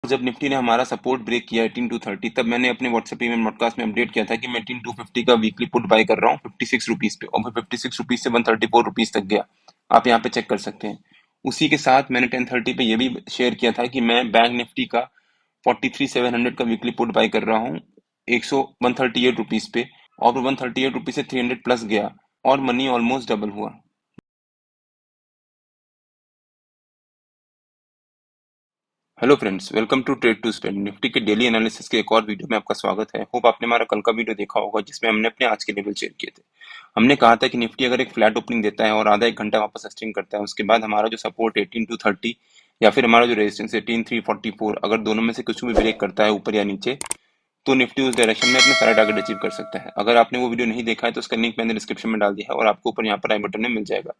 जब निफ्टी ने हमारा सपोर्ट ब्रेक किया 18230, तब मैंने अपने व्हाट्सएप ईमेल पॉडकास्ट में अपडेट किया था कि मैं 18250 का वीकली पुट बाय कर रहा हूँ 56 रुपीज पे, और 56 रुपीज से 134 रुपीज तक गया। आप यहाँ पे चेक कर सकते हैं। उसी के साथ मैंने 10:30 पे ये भी शेयर किया था कि मैं बैंक निफ्टी का 43,700 का वीकली पुट बाय कर रहा हूँ 138 रुपीज पे, और 138 रुपीज से 300 प्लस गया और मनी ऑलमोस्ट डबल हुआ। Hello friends, welcome to trade to spend. Nifty के डेली एनालिसिस के एक और वीडियो में आपका स्वागत है। होप आपने हमारा कल का वीडियो देखा होगा जिसमें हमने अपने आज के लेवल शेयर किए थे। हमने कहा था कि निफ्टी अगर एक फ्लैट ओपनिंग देता है और आधा एक घंटा वापस सस्टेन करता है, उसके बाद हमारा जो सपोर्ट 18,230 या फिर हमारा जो रेजिस्टेंस 18,344, अगर दोनों में से कुछ भी ब्रेक करता है ऊपर या नीचे, तो निफ्टी उस डायरेक्शन में अपना सारा टारगेट अचीव कर सकता है। अगर आपने वो वीडियो नहीं देखा है तो उसका लिंक मैंने डिस्क्रिप्शन में डाल दिया है और आपको ऊपर यहाँ पर आई बटन में मिल जाएगा।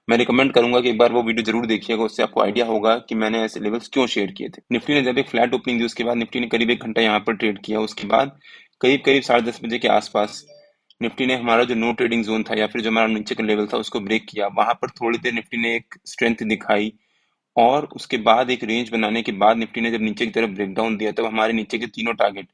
मैं रिकमेंड करूंगा कि एक बार वो वीडियो जरूर देखिएगा, उससे आपको आइडिया होगा कि मैंने ऐसे लेवल्स क्यों शेयर किए थे। निफ्टी ने जब एक फ्लैट ओपनिंग दी, उसके बाद निफ्टी ने करीब एक घंटा यहाँ पर ट्रेड किया। उसके बाद करीब करीब 10:30 बजे के आसपास निफ्टी ने हमारा जो नो ट्रेडिंग जोन था या फिर जो हमारा नीचे का लेवल था उसको ब्रेक किया। वहां पर थोड़ी देर निफ्टी ने एक स्ट्रेंथ दिखाई और उसके बाद एक रेंज बनाने के बाद निफ्टी ने जब नीचे की तरफ ब्रेकडाउन दिया, तब हमारे नीचे के तीनों टारगेट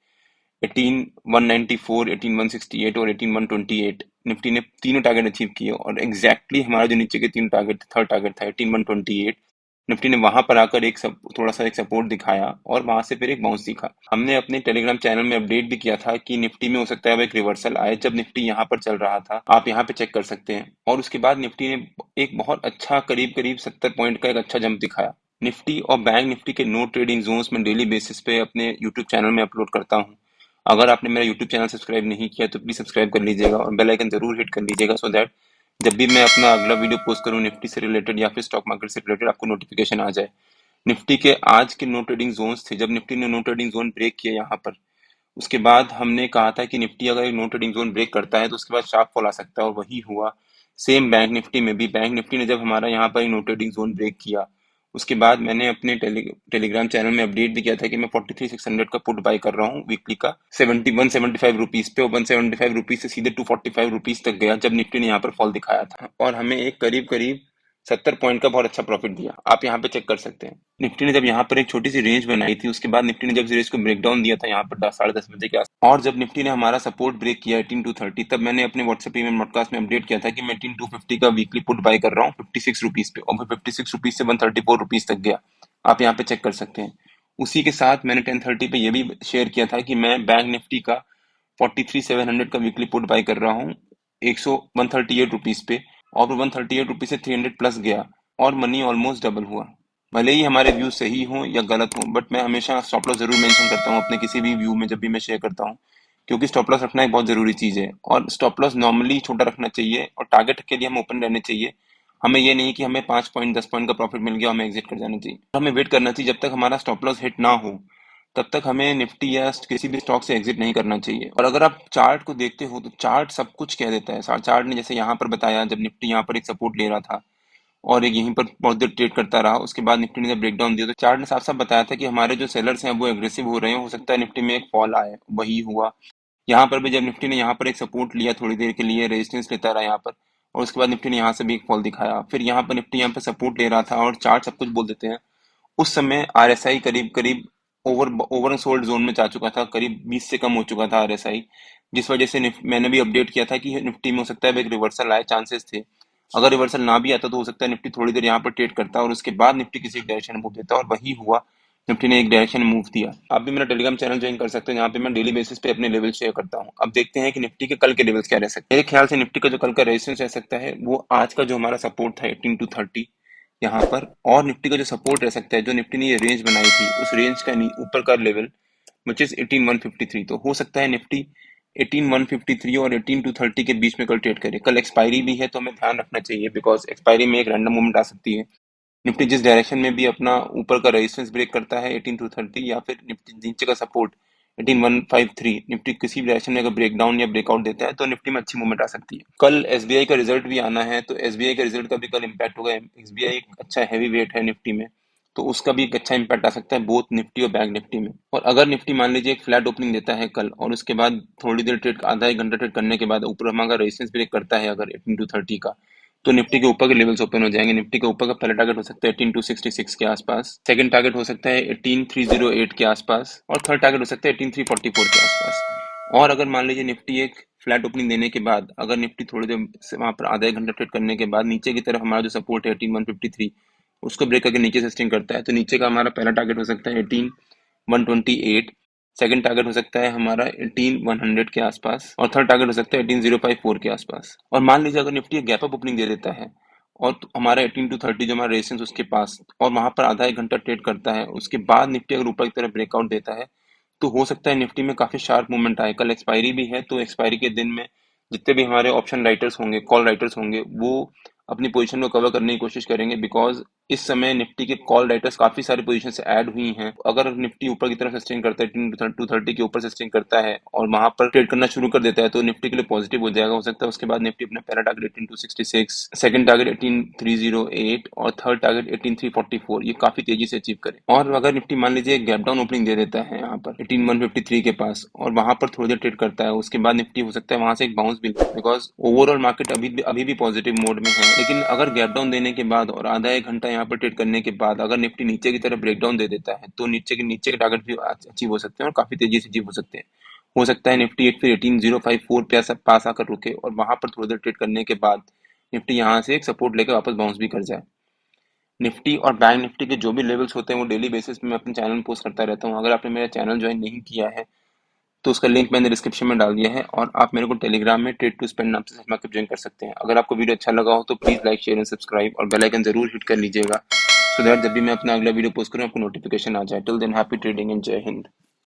18,194, 18,168 और 18,128 निफ्टी ने तीनों टारगेट अचीव किए। और एग्जैक्टली हमारा जो नीचे के तीन टारगेट थर्ड टारगेट था 18,128, निफ्टी ने वहां पर आकर थोड़ा सा एक सपोर्ट दिखाया और वहां से फिर एक बाउंस दिखा। हमने अपने टेलीग्राम चैनल में अपडेट भी किया था कि निफ्टी में हो सकता है अब एक रिवर्सल आए। जब निफ्टी यहाँ पर चल रहा था, आप यहाँ पे चेक कर सकते हैं, और उसके बाद निफ्टी ने एक बहुत अच्छा करीब करीब 70 पॉइंट का एक अच्छा जंप दिखाया। निफ्टी और बैंक निफ्टी के नो ट्रेडिंग जोन्स में डेली बेसिस पे अपने यूट्यूब चैनल में अपलोड करता हूँ। अगर आपने मेरा यूट्यूब चैनल सब्सक्राइब नहीं किया तो प्लीज सब्सक्राइब कर लीजिएगा और बेल आइकन जरूर हिट कर लीजिएगा, सो दैट जब भी मैं अपना अगला वीडियो पोस्ट करूँ निफ्टी से रिलेटेड या फिर स्टॉक मार्केट से रिलेटेड, आपको नोटिफिकेशन आ जाए। निफ्टी के आज के नो ट्रेडिंग जोन्स थे, जब निफ्टी ने नो ट्रेडिंग जोन ब्रेक किया यहाँ पर, उसके बाद हमने कहा था कि निफ्टी अगर एक नो ट्रेडिंग जोन ब्रेक करता है तो उसके बाद शार्प फॉल आ सकता है, और वही हुआ। सेम बैंक निफ्टी में भी, बैंक निफ्टी ने जब हमारा यहाँ पर नो ट्रेडिंग जोन ब्रेक किया, उसके बाद मैंने अपने टेलीग्राम चैनल में अपडेट भी किया था कि मैं 43,600 का पुट बाय कर रहा हूँ वीकली का 175 रुपीज पे, और 175 रुपीज से सीधे 245 रुपीज तक गया जब निफ्टी ने यहाँ पर फॉल दिखाया था, और हमें एक करीब करीब 70 पॉइंट का बहुत अच्छा प्रॉफिट दिया। आप यहाँ पे चेक कर सकते हैं। निफ्टी ने जब यहाँ पर एक छोटी सी रेंज बनाई थी, उसके बाद निफ्टी ने जब इस रेंज को ब्रेक डाउन दिया था यहाँ पर 10:30 बजे के आस, और जब निफ्टी ने हमारा सपोर्ट ब्रेक किया 18,230, तब मैंने अपने व्हाट्सएप ईमेल पॉडकास्ट में अपडेट किया था कि मैं 18,250 का वीकली पुट बाय कर रहा हूँ 56 रुपीज पे, और 56 रुपीज से 134 रुपीज तक गया। आप यहाँ पे चेक कर सकते हैं। उसी के साथ मैंने 10:30 पे ये भी शेयर किया था कि मैं बैंक निफ्टी का 43,700 का वीकली पुट बाय कर रहा हूँ 138 रुपीज पे, और 138 रुपीज से 300 प्लस गया और मनी ऑलमोस्ट डबल हुआ। भले ही हमारे व्यू सही हों या गलत हों, बट मैं हमेशा स्टॉप लॉस जरूर मेंशन करता हूँ अपने किसी भी व्यू में जब भी मैं शेयर करता हूँ, क्योंकि स्टॉप लॉस रखना एक बहुत जरूरी चीज है। और स्टॉप लॉस नॉर्मली छोटा रखना चाहिए और टारगेट के लिए हम ओपन रहने चाहिए। हमें ये नहीं कि हमें 5 पॉइंट 10 पॉइंट का प्रॉफिट मिल गया हमें एग्जिट कर जाना चाहिए। हमें वेट करना चाहिए जब तक हमारा स्टॉप लॉस हिट ना हो, तब तक हमें निफ्टी या किसी भी स्टॉक से एग्जिट नहीं करना चाहिए। और अगर आप चार्ट को देखते हो तो चार्ट सब कुछ कह देता है। चार्ट ने जैसे यहाँ पर बताया, जब निफ्टी यहाँ पर एक सपोर्ट ले रहा था और एक यहीं पर बहुत देर ट्रेड करता रहा, उसके बाद निफ्टी ने जब ब्रेकडाउन दिया तो चार्ट ने साफ साफ बताया था कि हमारे जो सेलर्स हैं वो एग्रेसिव हो रहे हैं, हो सकता है निफ्टी में एक फॉल आए। वही हुआ। यहाँ पर भी जब निफ्टी ने यहाँ पर एक सपोर्ट लिया, थोड़ी देर के लिए रेजिस्टेंस लेता रहा यहाँ पर, और उसके बाद निफ्टी ने यहाँ से भी एक फॉल दिखाया। फिर यहाँ पर निफ्टी यहाँ पर सपोर्ट ले रहा था, और चार्ट सब कुछ बोल देते हैं। उस समय आरएसआई करीब करीब ओवर सोल्ड जोन में जा चुका था, करीब 20 से कम हो चुका था आरएसआई, जिस वजह से मैंने भी अपडेट किया था कि निफ्टी में हो सकता है एक रिवर्सल आए, चांसेस थे। अगर रिवर्सल ना भी आता तो हो सकता है निफ्टी थोड़ी देर यहाँ पर ट्रेड करता और उसके बाद निफ्टी किसी डायरेक्शन में मूव देता, और वही हुआ। निफ्टी ने एक डायरेक्शन में मूव दिया। आप भी मेरा टेलीग्राम चैनल ज्वाइन कर सकते हैं, जहाँ पे मैं डेली बेसिस पे अपने लेवल शेयर करता हूँ। अब देखते हैं कि निफ्टी के कल के लेवल्स क्या रह सकते हैं। मेरे ख्याल से निफ्टी का जो कल का रेजिस्टेंस रह सकता है वो आज का जो हमारा सपोर्ट था 18,230 यहाँ पर, और निफ्टी का जो सपोर्ट रह सकता है, जो निफ्टी ने ये रेंज बनाई थी उस रेंज का ऊपर का लेवल विच इज 18,153। तो हो सकता है निफ्टी 18,153 और 18,230 के बीच में कल ट्रेड करे। कल एक्सपायरी भी है तो हमें ध्यान रखना चाहिए, बिकॉज एक्सपायरी में एक रैंडम मूवमेंट आ सकती है। निफ्टी जिस डायरेक्शन में भी अपना ऊपर का रेजिस्टेंस ब्रेक करता है 18,230, या फिर निफ्टी नीचे का सपोर्ट 18,153, निफ्टी किसी भी डायरेक्शन में अगर ब्रेक डाउन या ब्रेकआउट देता है तो निफ्टी में अच्छी मूवमेंट आ सकती है। कल एसबीआई का रिजल्ट भी आना है, तो एसबीआई का रिजल्ट का भी कल इम्पैक्ट होगा। एसबीआई एक अच्छा हैवी वेट है निफ्टी में, तो उसका भी एक अच्छा इम्पैक्ट आ सकता है बोथ निफ्टी और बैंक निफ्टी में। और अगर निफ्टी मान लीजिए एक फ्लैट ओपनिंग देता है कल, और उसके बाद थोड़ी देर ट्रेड, आधा एक घंटा ट्रेड करने के बाद ऊपर हमारा रेजिस्टेंस ब्रेक करता है अगर 18,230 का, तो निफ्टी के ऊपर के लेवल्स ओपन हो जाएंगे। निफ्टी के ऊपर का पहला टारगेट हो सकता है 18266 के आसपास, सेकंड टारगेट हो सकता है 18308 के आसपास, और थर्ड टारगेट हो सकता है 18344 के आसपास। और अगर मान लीजिए निफ्टी एक फ्लैट ओपनिंग देने के बाद अगर निफ्टी थोड़ी देर से वहां पर आधा एक घंटा ट्रेड करने के बाद नीचे की तरफ हमारा जो सपोर्ट है 18153 उसको ब्रेक करके नीचे से स्टिंग करता है, तो नीचे का हमारा पहला टारगेट हो सकता है 18128, सेकंड टारगेट हो सकता है हमारा 18100 के आसपास, और थर्ड टारगेट हो सकता है 18054 के आसपास। और मान लीजिए अगर निफ्टी एक गैप अप ओपनिंग दे देता है और हमारा 18 to 30 जो हमारा रेजिस्टेंस उसके पास और वहां पर आधा एक घंटा ट्रेड करता है, उसके बाद निफ्टी अगर ऊपर की तरफ ब्रेकआउट देता है तो हो सकता है निफ्टी में काफी शार्प मूवमेंट आए। कल एक्सपायरी भी है, तो एक्सपायरी के दिन में जितने भी हमारे ऑप्शन राइटर्स होंगे, कॉल राइटर्स होंगे, वो अपनी पोजीशन को कवर करने की कोशिश करेंगे, बिकॉज इस समय निफ्टी के कॉल राइटर्स काफी सारी पोजीशन से ऐड हुई हैं। अगर निफ्टी ऊपर की तरफ सस्टेन करता है 230 के ऊपर सस्टेन करता है और वहां पर ट्रेड करना शुरू कर देता है तो निफ्टी के लिए पॉजिटिव हो जाएगा। हो सकता है उसके बाद निफ्टी अपना पहला टारगेट 18266, सेकंड टारगेट 18308 और थर्ड टारगेट 18344 ये काफी तेजी से अचीव करे। और अगर निफ्टी मान लीजिए एक गैप डाउन ओपनिंग दे देता है यहाँ पर 18153 के पास और वहां पर थोड़ी देर ट्रेड करता है, उसके बाद निफ्टी हो सकता है वहां से एक बाउंस भी, बिकॉज ओवरऑल मार्केट अभी भी पॉजिटिव मोड में है। लेकिन अगर गैप डाउन देने के बाद और आधा एक घंटा यहाँ पर ट्रेड करने के बाद अगर निफ्टी नीचे की तरफ ब्रेकडाउन दे देता है तो नीचे के टारगेट भी अचीव हो सकते हैं और काफी तेजी से अचीव हो सकते हैं। हो सकता है निफ्टी फिर 18054 पे पास आकर रुके और वहां पर थोड़ी देर ट्रेड करने के बाद निफ्टी यहाँ से एक सपोर्ट लेकर वापस बाउंस भी कर जाए। निफ्टी और बैंक निफ्टी के जो भी लेवल्स होते हैं वो डेली बेसिस पे मैं अपने चैनल में पोस्ट करता रहता हूँ। अगर आपने मेरा चैनल ज्वाइन नहीं किया है तो उसका लिंक मैंने डिस्क्रिप्शन में डाल दिया है, और आप मेरे को टेलीग्राम में ट्रेड टू स्पेंड नाम से ज्वाइन कर सकते हैं। अगर आपको वीडियो अच्छा लगा हो तो please like share and subscribe और बेल आइकन जरूर हिट कर लीजिएगा, सो दैट जब भी मैं अपना अगला वीडियो पोस्ट करूँ आपको नोटिफिकेशन आ जाए। Till than happy trading and जय हिंद।